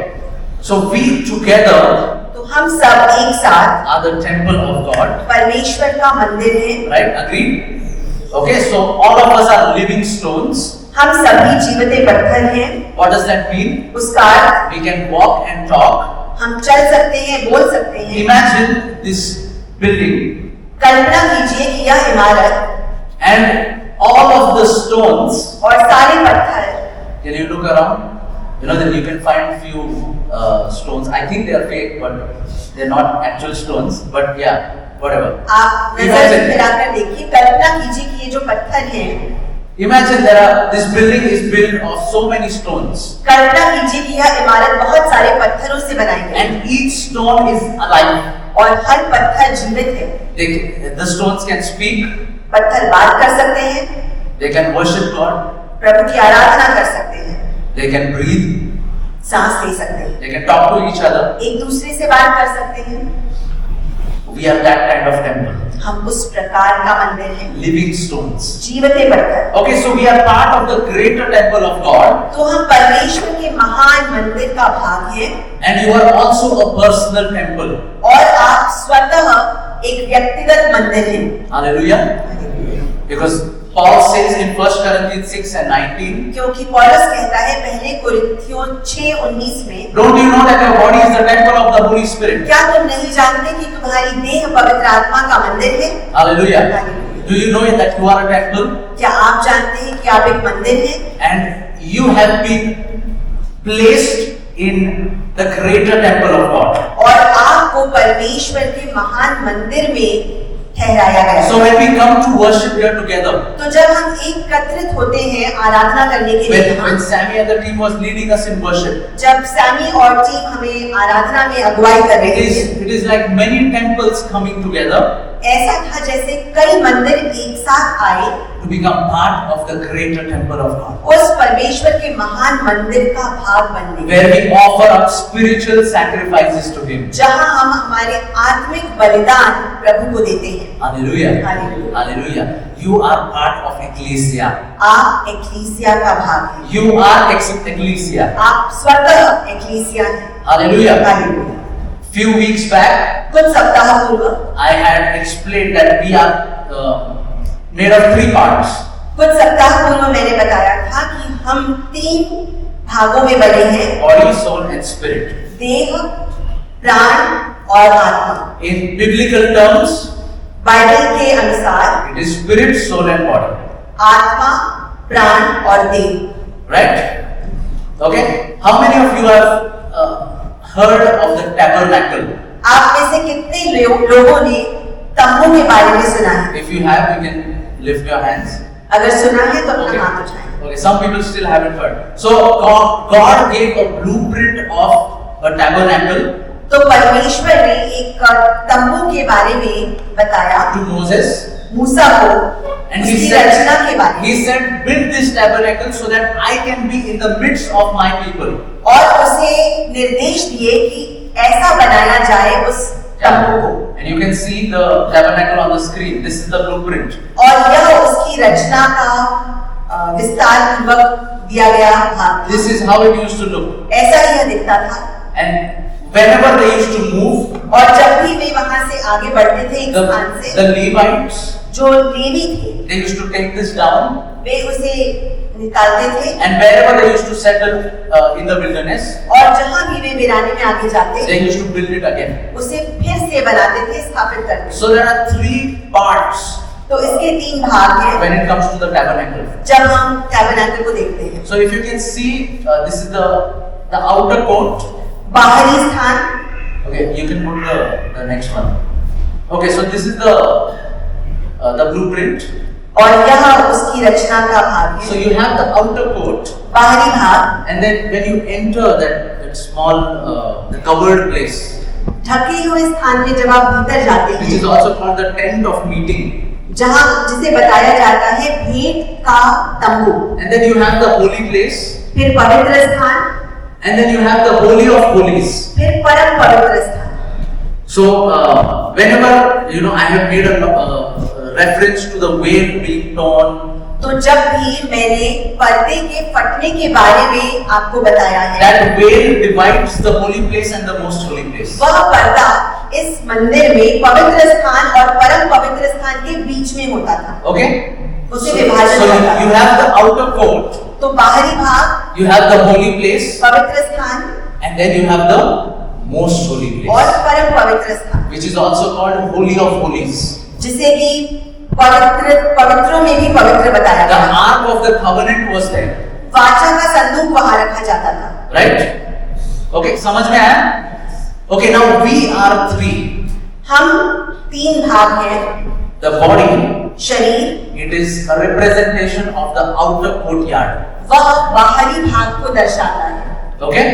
So we together तो हम सब एक साथ are the temple of God. परमेश्वर का मंदिर हैं। Right? Agreed? Okay. So all of us are living stones. हम सभी जीवित पत्थर हैं। What does that mean? उसका अर्थ We can walk and talk. हम चल सकते हैं, बोल सकते हैं। Imagine this building कल्पना कीजिए कि यह इमारत and all of the stones और सारे पत्थर Can you look around? You know that you can find few stones. I think they are fake, but they're not actual stones. But yeah, whatever. आप नजर फिराकर देखिए, कल्पना कीजिए कि ये जो पत्थर हैं, Imagine this building is built of so many stones. कल्पना कीजिए कि यह इमारत बहुत सारे पत्थरों से बनाई गई है And each stone is alive. और हर पत्थर जीवित है। The stones can speak. पत्थर बात कर सकते हैं, They can worship God. प्रभु की आराधना कर सकते हैं, They can breathe. सांस ले सकते हैं, They can talk to each other. एक दूसरे से बात कर सकते हैं। We are that kind of temple. हम उस प्रकार का मंदिर हैं, Living stones. जीवित पत्थर। Okay, so we are part of the greater temple of God. तो हम परमेश्वर के महान मंदिर का भाग हैं And you are also a personal temple. और आप स्वतः एक व्यक्तिगत मंदिर हैं। Hallelujah. Because Paul says in 1 Corinthians 6 and 19, क्योंकि पौलुस कहता है पहले कोरिन्थियों 6:19 में, don't you know that your body is the temple of the Holy Spirit? क्या तुम नहीं जानते कि तुम्हारी देह पवित्र आत्मा का मंदिर है? Hallelujah. Do you know that you are a temple? क्या आप जानते हैं कि आप एक मंदिर हैं? And you have been placed in the greater temple of God. और आपको परमेश्वर के महान मंदिर में ठहराया गया है। So when we come to worship here together, तो जब हम एकत्रित होते हैं आराधना करने के लिए, when Sammy and the team was leading us in worship, जब सैमी और टीम हमें आराधना में अगुवाई कर रही थी, it is like many temples coming together ऐसा था जैसे कई मंदिर एक साथ आए to become part of the greater temple of God, उस परमेश्वर के महान मंदिर का भाग बनने, where we offer up spiritual sacrifices to Him. जहां हम हमारे आत्मिक बलिदान प्रभु को देते हैं। Hallelujah. Hallelujah. Hallelujah. You are part of ecclesia. आप एक्लीसिया का भाग हैं। You are ecclesia. आप स्वतः एक्लीसिया हैं। Hallelujah. Hallelujah. Few weeks back, कुछ सप्ताह पूर्व I had explained that we are made of 3 parts. कुछ सप्ताह पूर्व मैंने बताया था कि हम 3 भागों में बने हैं, Body, soul and spirit. देह, प्राण और आत्मा। In biblical terms, बाइबल के अनुसार it is spirit, soul and body. आत्मा, प्राण और देह। Right? Okay? How many of you have heard of the tabernacle? आप में से कितने लोगों ने तंबू के बारे में सुना है? If you have, you can lift your hands. अगर सुना है तो Okay. अपना हाथ उठाएं। Okay, some people still haven't heard. So God gave a blueprint of a tabernacle तो परमेश्वर ने एक तंबू के बारे में बताया to Moses, मूसा को, and he उसकी said, रचना के बारे में, build this tabernacle so that I can be in the midst of my people. और उसे निर्देश दिए कि ऐसा बनाया जाए उस तंबू को। And you can see the tabernacle on the screen. This is the blueprint. और यह उसकी रचना का विस्तार पूर्वक दिया गया भाग। This is how it used to look. ऐसा ही यह दिखता था। And whenever they used to move, और जब भी वे वहां से आगे बढ़ते थे एक स्थान से, the Levites, जो लेवी थे, they used to take this down. वे उसे निकालते थे, And wherever they used to settle in the wilderness, और जहां भी वे वीराने में आगे जाते, they used to build it again. उसे फिर से बनाते थे, स्थापित करते थे। So there are 3 parts तो इसके 3 भाग हैं when it comes to the tabernacle. जब हम टैबरनेकल को देखते हैं। So if you can see, this is the outer court. बाहरी स्थान, Okay, you can put the next one. Okay, so this is the blueprint. और यह उसकी रचना का भाग So है। you have the outer court, बाहरी भाग, and then when you enter that small the covered place, ढके हुए स्थान में जब आप भीतर जाते which is हैं, also called the tent of meeting, जहां जिसे बताया जाता है भेंट का तंबू, and then you have the holy place, फिर पवित्र स्थान, and then you have the holy of holies. फिर परम पवित्र स्थान। So whenever I have made a reference to the veil being torn, तो जब भी मैंने पर्दे के फटने के बारे में आपको बताया है, that veil divides the holy place and the most holy place. वह पर्दा इस मंदिर में पवित्र स्थान और परम पवित्र स्थान के बीच में होता था। Okay? उसे So विभाजन you होता था। have the outer court, तो बाहरी भाग, you have the holy place, पवित्र स्थान and then you have the most holy और place, परम पवित्र स्थान, which is also called holy of holies. जिसे कि पवित्रों में भी पवित्र बताया The गया। ark of the covenant was there. वाचा का संदूक वहां रखा जाता था। Right? Okay, समझ में आया? Okay, now we are three. हम तीन भाग हैं। The body, शरीर, it is a representation of the outer courtyard. वह बाहरी भाग को दर्शाता है। Okay?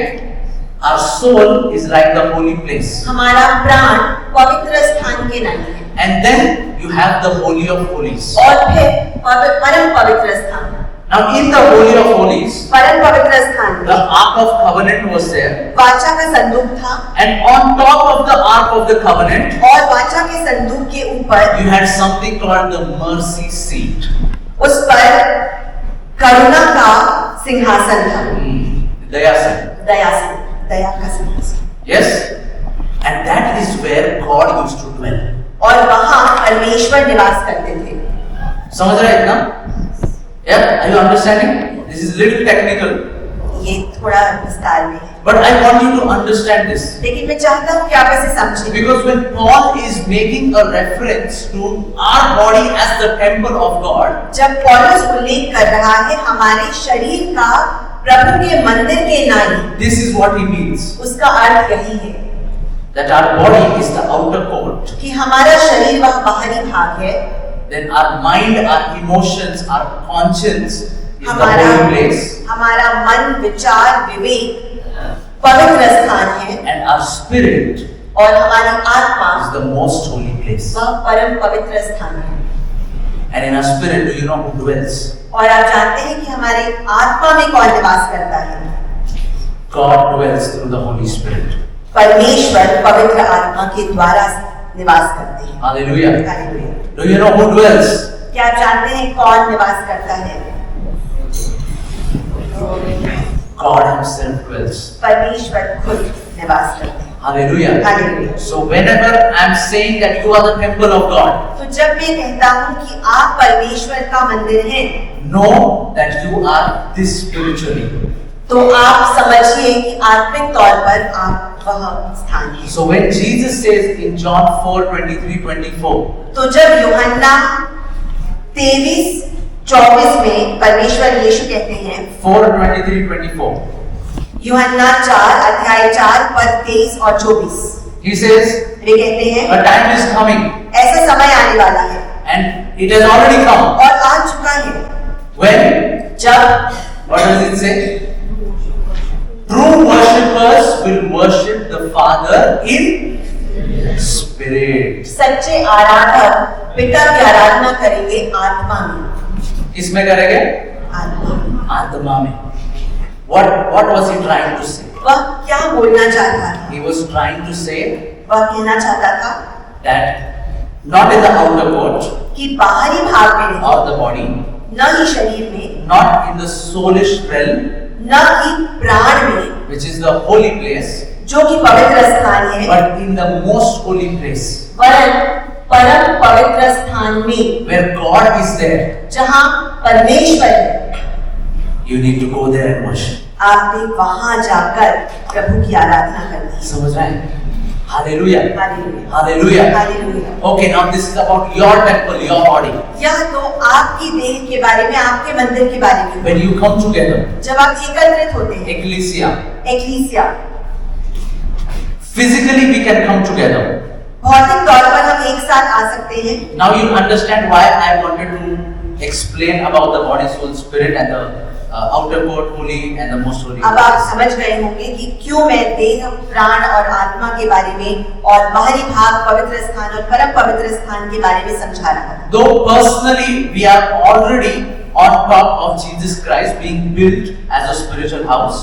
Our soul is like the holy place. हमारा प्राण पवित्र स्थान के नाई है। And then you have the holy of holies. और फिर परम पवित्र स्थान। Now in the holy of holies, परम पवित्र स्थान the में ark of covenant was there. वाचा का संदूक था And on top of the ark of the covenant, और वाचा के संदूक के ऊपर you had something called the mercy seat. उस पर करुणा का सिंहासन था। Daya seat. दया का सिंहासन। Yes? And that is where God used to dwell. और वहां परमेश्वर निवास करते थे। समझ रहे हैं इतना? Yeah? Are you understanding? This is little technical. ये थोड़ा विस्तार में है, But I want you to understand this. लेकिन मैं चाहता हूँ कि आप इसे समझें। Because when Paul is making a reference to our body as the temple of God, जब पौलुस उल्लेख कर रहा है हमारे शरीर का प्रभु के मंदिर के नाई, this is what he means. उसका अर्थ यही है That our body is the outer court. कि हमारा शरीर वह बाहरी भाग है, Then our mind, our emotions, our conscience is the हमारा holy place. हमारा मन, विचार, विवेक पवित्र स्थान है And our spirit और हमारी आत्मा is the most holy place. वह परम पवित्र स्थान है। And in our spirit, do you know who dwells? और आप जानते हैं कि हमारे आत्मा में कौन निवास करता है? God dwells through the Holy Spirit. परमेश्वर पवित्र आत्मा के द्वारा निवास करते हैं। Hallelujah. Hallelujah. Do you know who dwells? क्या आप जानते हैं कौन निवास करता है? God Himself dwells. परमेश्वर खुद निवास करते हैं। Hallelujah. Hallelujah. So whenever I'm saying that you are the temple of God, तो जब मैं कहता हूँ कि आप परमेश्वर का मंदिर हैं, know that you are this spiritually. तो आप समझिए कि आत्मिक तौर पर आप वह स्थान है। So when Jesus says in John 4:23-24, तो जब यूहन्ना 23:24 में परमेश्वर यीशु कहते हैं, 4:23-24, यूहन्ना 4 पद 23 और 24, He says, वे कहते हैं a time is coming ऐसा समय आने वाला है and it has already come. और आ चुका है When? जब, What does it say? True worshippers will worship the Father in spirit. सच्चे आराधक पिता की आराधना करेंगे आत्मा में। किसमें करेंगे? आत्मा में। आत्मा में. What was he trying to say? वह क्या बोलना चाहता था? He was trying to say वह कहना चाहता था that not in the outer court कि बाहरी भाग में नहीं, of the body, न ही शरीर में, not in the soulish realm, न ही प्राण में, which is the holy place, जो कि पवित्र स्थान है, but in the most holy place, वरन परम पवित्र स्थान में, where God is there. जहाँ परमेश्वर है। You need to go there and worship. आपने वहां जाकर प्रभु की आराधना करनी है। समझ रहे हैं? Hallelujah. Hallelujah. Hallelujah. Hallelujah. Okay, now this is about your temple, your body. यह तो आपकी देह के बारे में, आपके मंदिर के बारे में। When you come together, जब आप एकत्रित होते हैं, ecclesia, एक्लीसिया, physically we can come together. भौतिक तौर पर हम एक साथ आ सकते हैं। Now you understand why I wanted to explain about the body, soul, spirit and the outer court, holy and the most holy. अब आप समझ गए होंगे कि क्यों मैं देह, प्राण और आत्मा के बारे में और बाहरी भाग पवित्र स्थान और परम पवित्र स्थान के बारे में समझा रहा हूँ। Though personally we are already on top of Jesus Christ, being built as a spiritual house.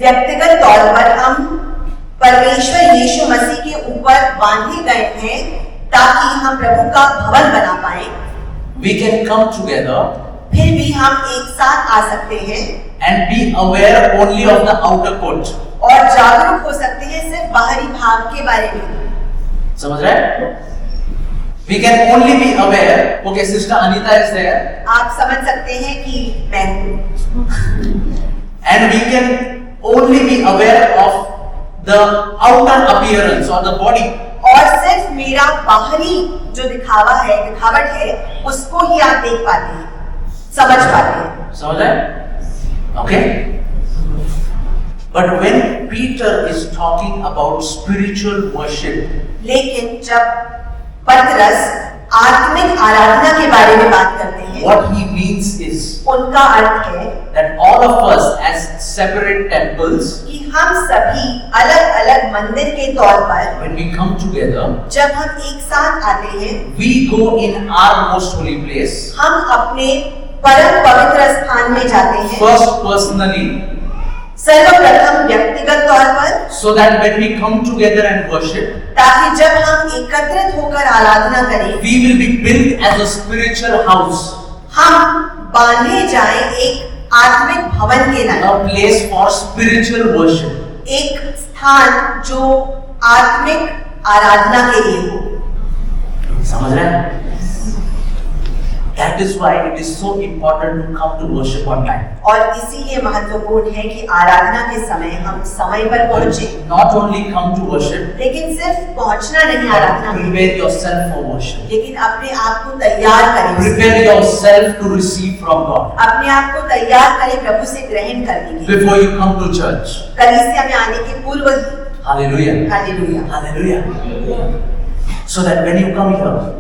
व्यक्तिगत तौर पर हम परमेश्वर यीशु मसीह के ऊपर बांधे गए हैं ताकि हम प्रभु का भवन बना पाए। We can come together फिर भी हम एक साथ आ सकते हैं and be aware only of the outer court. और जागरूक हो सकते हैं सिर्फ बाहरी भाग के बारे में। समझ रहे हैं? We can only be aware. Okay, sister Anita is there. आप समझ सकते हैं कि मैं हूँ। And we can only be aware of the outer appearance or the body. और सिर्फ मेरा बाहरी जो दिखावट है, उसको ही आप देख पाते हैं, समझ पाते हैं। समझ रहे हैं? Okay? But when Peter is talking about spiritual worship, लेकिन जब पतरस आत्मिक आराधना के बारे में बात करते हैं, what he means is उनका अर्थ है that all of us as separate temples, कि हम सभी अलग अलग मंदिर के तौर पर when we come together, जब हम एक साथ आते हैं, we go in our most holy place. हम अपने परम पवित्र स्थान में जाते हैं, First personally, सर्वप्रथम व्यक्तिगत तौर पर, so that when we come together and worship, ताकि जब हम एकत्रित होकर आराधना करें, we will be built as a spiritual house, हम बांधे जाएं एक आत्मिक भवन के नाम, a place for spiritual worship. एक स्थान जो आत्मिक आराधना के लिए हो। समझ रहे हैं? That is why it is so important to come to worship on time. और इसीलिए महत्वपूर्ण है कि आराधना के समय हम समय पर पहुंचे। Not only come to worship, लेकिन सिर्फ पहुंचना नहीं आराधना में, prepare yourself for worship. लेकिन अपने आप को तैयार करें, Prepare yourself to receive from God अपने आप को तैयार करें प्रभु से ग्रहण करने के लिए, before you come to church. कलीसिया में आने के पूर्व ही। Hallelujah. Hallelujah. Hallelujah. So that when you come here,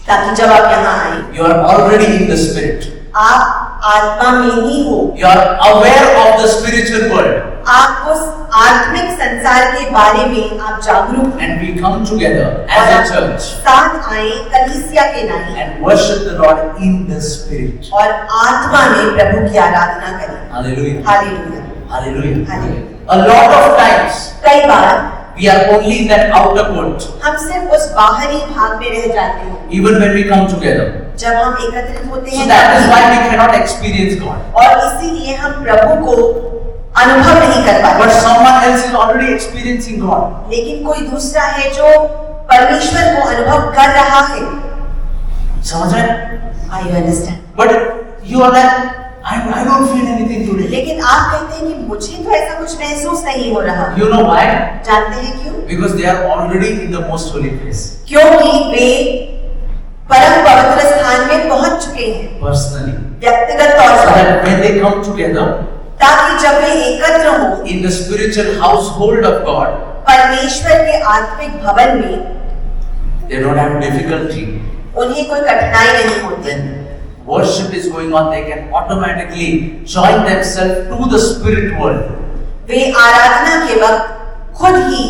ताकि जब आप यहाँ आए, you are already in the spirit. आप आत्मा में ही हो, You are aware of the spiritual world. आप उस आत्मिक संसार के बारे में आप जागरूक हैं। And we come together as a church साथ आए कलीसिया के नाई and worship the Lord in the spirit. और आत्मा में प्रभु की आराधना करें। Hallelujah. Hallelujah. Hallelujah. Hallelujah. A lot of times कई बार we are only in that outer court. हम सिर्फ उस बाहरी भाग में रह जाते हैं Even when we come together. जब हम एकत्रित होते So हैं, that is why we cannot experience God. और इसीलिए हम प्रभु को अनुभव नहीं कर But पाते। someone else is already experiencing God. लेकिन कोई दूसरा है जो परमेश्वर को अनुभव कर रहा है। समझ रहे हैं? I understand. But you are like, I don't feel anything today. लेकिन आप कहते हैं कि मुझे तो ऐसा कुछ महसूस नहीं हो रहा। You know why? जानते हैं क्यों? Because they are already in the most holy place. क्योंकि वे परम पवित्र स्थान में पहुंच चुके हैं, Personally. व्यक्तिगत तौर So पर, that when they come together ताकि जब वे एकत्र हो in the spiritual household of God, परमेश्वर के आत्मिक भवन में, they don't have difficulty. उन्हें कोई कठिनाई नहीं होती। When worship is going on, they can automatically join themselves to the spirit world. वे आराधना के वक्त खुद ही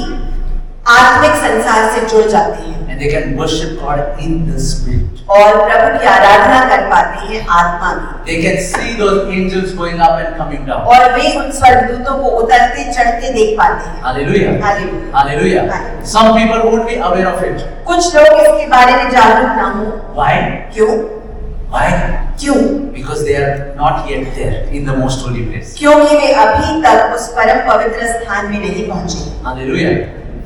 आत्मिक संसार से जुड़ जाते हैं And they can worship God in the spirit. और प्रभु की आराधना कर पाते हैं आत्मा में, They can see those angels going up and coming down. और वे उन स्वर्गदूतों को उतरते चढ़ते देख पाते हैं। Hallelujah. Hallelujah. Hallelujah. Hallelujah. Some people won't be aware of it. कुछ लोग इसके बारे में जागरूक ना हो। Why? क्यों? Why? क्यों? Because they are not yet there in the most holy place. क्योंकि वे अभी तक उस परम पवित्र स्थान में नहीं पहुंचे। Hallelujah.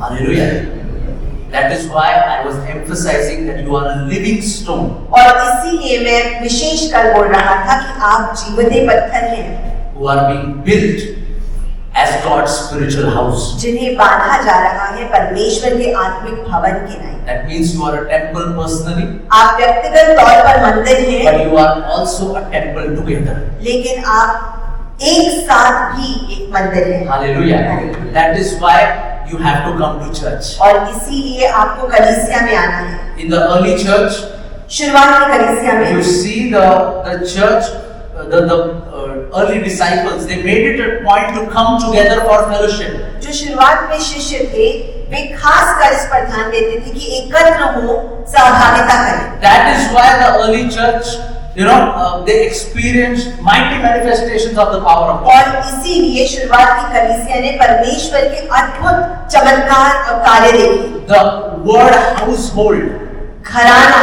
Hallelujah. That is why I was emphasizing that you are a living stone और इसीलिए मैं विशेष कर बोल रहा था कि आप जीवते पत्थर हैं, who are being built as God's spiritual house. जिन्हें बांधा जा रहा है परमेश्वर के आत्मिक भवन के नाम। That means you are a temple personally, आप व्यक्तिगत तौर पर मंदिर but हैं, you are also a temple together. लेकिन आप एक साथ भी एक मंदिर हैं। Hallelujah. That is why you have to come to church. और इसीलिए आपको कलीसिया में आना है। In the early church, शुरुआत की कलीसिया you में see the church, the early disciples, they made it a point to come together for fellowship. जो शुरुआत में शिष्य थे, वे खास कर इस पर ध्यान देते थे कि एकत्र हो, सहभागिता करें। That is why the early church, they experienced mighty manifestations of the power of God. और इसीलिए शुरुआत की कलीसिया ने परमेश्वर के अद्भुत चमत्कार और कार्य देखे। The word household घराना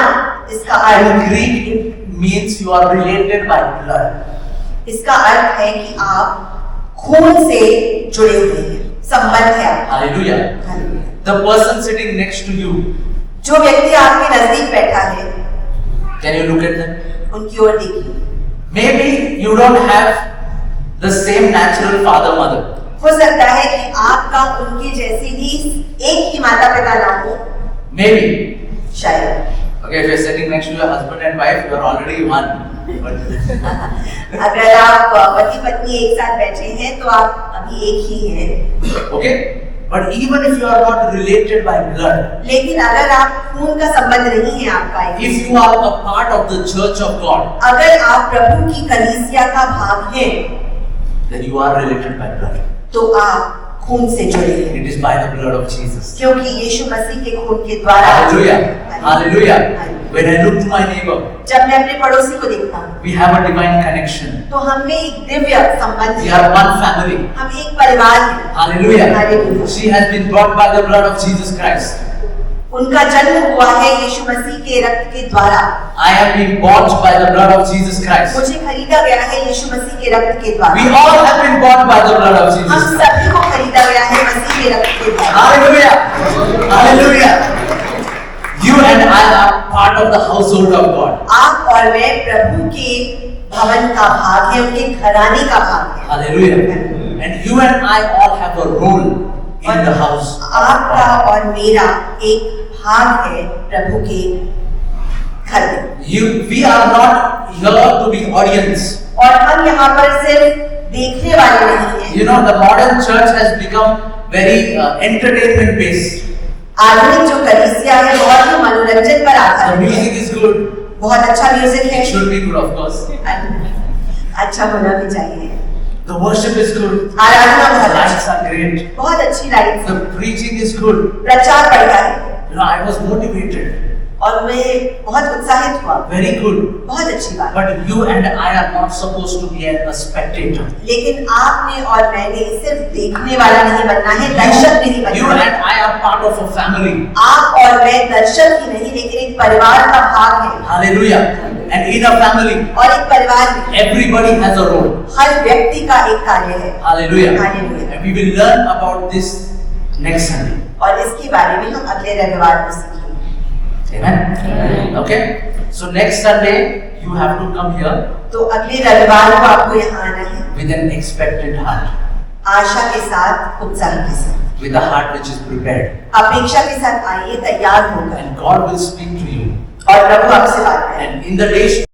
इसका in earth, Greek it means you are related by blood. इसका अर्थ है कि आप खून से जुड़े हुए हैं, संबंध है आपका। Hallelujah. The person sitting next to you, जो व्यक्ति आपके नजदीक बैठा है, can you look at them? उनकी ओर देखिए। Maybe you don't have the same natural father mother. हो सकता है कि आपका उनके जैसे ही एक ही माता पिता ना हो, Maybe. शायद। Okay, if you're sitting next to your husband and wife, you are already one. अगर आप पति पत्नी एक साथ बैठे हैं तो आप अभी एक ही हैं। Okay? But even if you are not related by blood, लेकिन अगर आप खून का संबंध नहीं है आपका, if you are a part of the church of God, अगर आप प्रभु की कलीसिया का भाग हैं, then you are related by blood. तो आप खून से जुड़े हैं, It is by the blood of Jesus. क्योंकि यीशु मसीह के खून के द्वारा। Hallelujah. Hallelujah. When I look to my neighbor, जब मैं अपने पड़ोसी को देखता हूँ, we have a divine connection. तो हमें एक दिव्य संबंध We है, are one family. हम एक परिवार हैं। Hallelujah. Hallelujah. She has been brought by the blood of Jesus Christ. उनका जन्म हुआ है यीशु मसीह के रक्त के द्वारा। I have been bought by the blood of Jesus Christ. मुझे खरीदा गया है यीशु मसीह के रक्त के द्वारा। We all have been bought by the blood of Jesus हम Christ. सभी को खरीदा गया है मसीह के रक्त के द्वारा। Hallelujah. Hallelujah. You and I are part of the household of God. आप और मैं प्रभु के भवन का भाग है, उनके घराने का भाग है। Hallelujah. And you and I all have a role in the house. आपका और मेरा एक भाग है प्रभु के घर में। We are not here to be audience. और हम यहाँ पर सिर्फ देखने वाले नहीं हैं। You know, the modern church has become very entertainment based. आधुनिक जो कलीसिया है बहुत ही मनोरंजन पर The आधारित music है। is good. बहुत अच्छा म्यूजिक है, It should be good, of course. अच्छा होना भी चाहिए। The worship is good. Aradhana The बहुत lights अच्छी, are great. बहुत अच्छी light, The preaching is good. प्रचार बढ़िया है You know, I was motivated. और मैं बहुत उत्साहित हुआ। Very good. बहुत अच्छी बात। But you and I are not supposed to be a spectator. लेकिन आपने और मैंने सिर्फ देखने वाला नहीं बनना है, दर्शक नहीं You बनना है। and I are part of a family. आप और मैं दर्शक ही नहीं लेकिन एक परिवार का भाग है। Hallelujah. And in a family, और एक परिवार में everybody has a role. हर व्यक्ति का एक कार्य है। Hallelujah. Hallelujah. And we will learn about this next Sunday. और इसके बारे में हम अगले रविवार को सीखेंगे। Amen. Okay. So next Sunday you have to come here तो अगले रविवार को आपको यहाँ आना है with an expectant heart, आशा के साथ, उत्साह के साथ, with a heart which is prepared, अपेक्षा के साथ आइए, तैयार होकर, and God will speak to you. और प्रभु आपसे बात करें। And in the days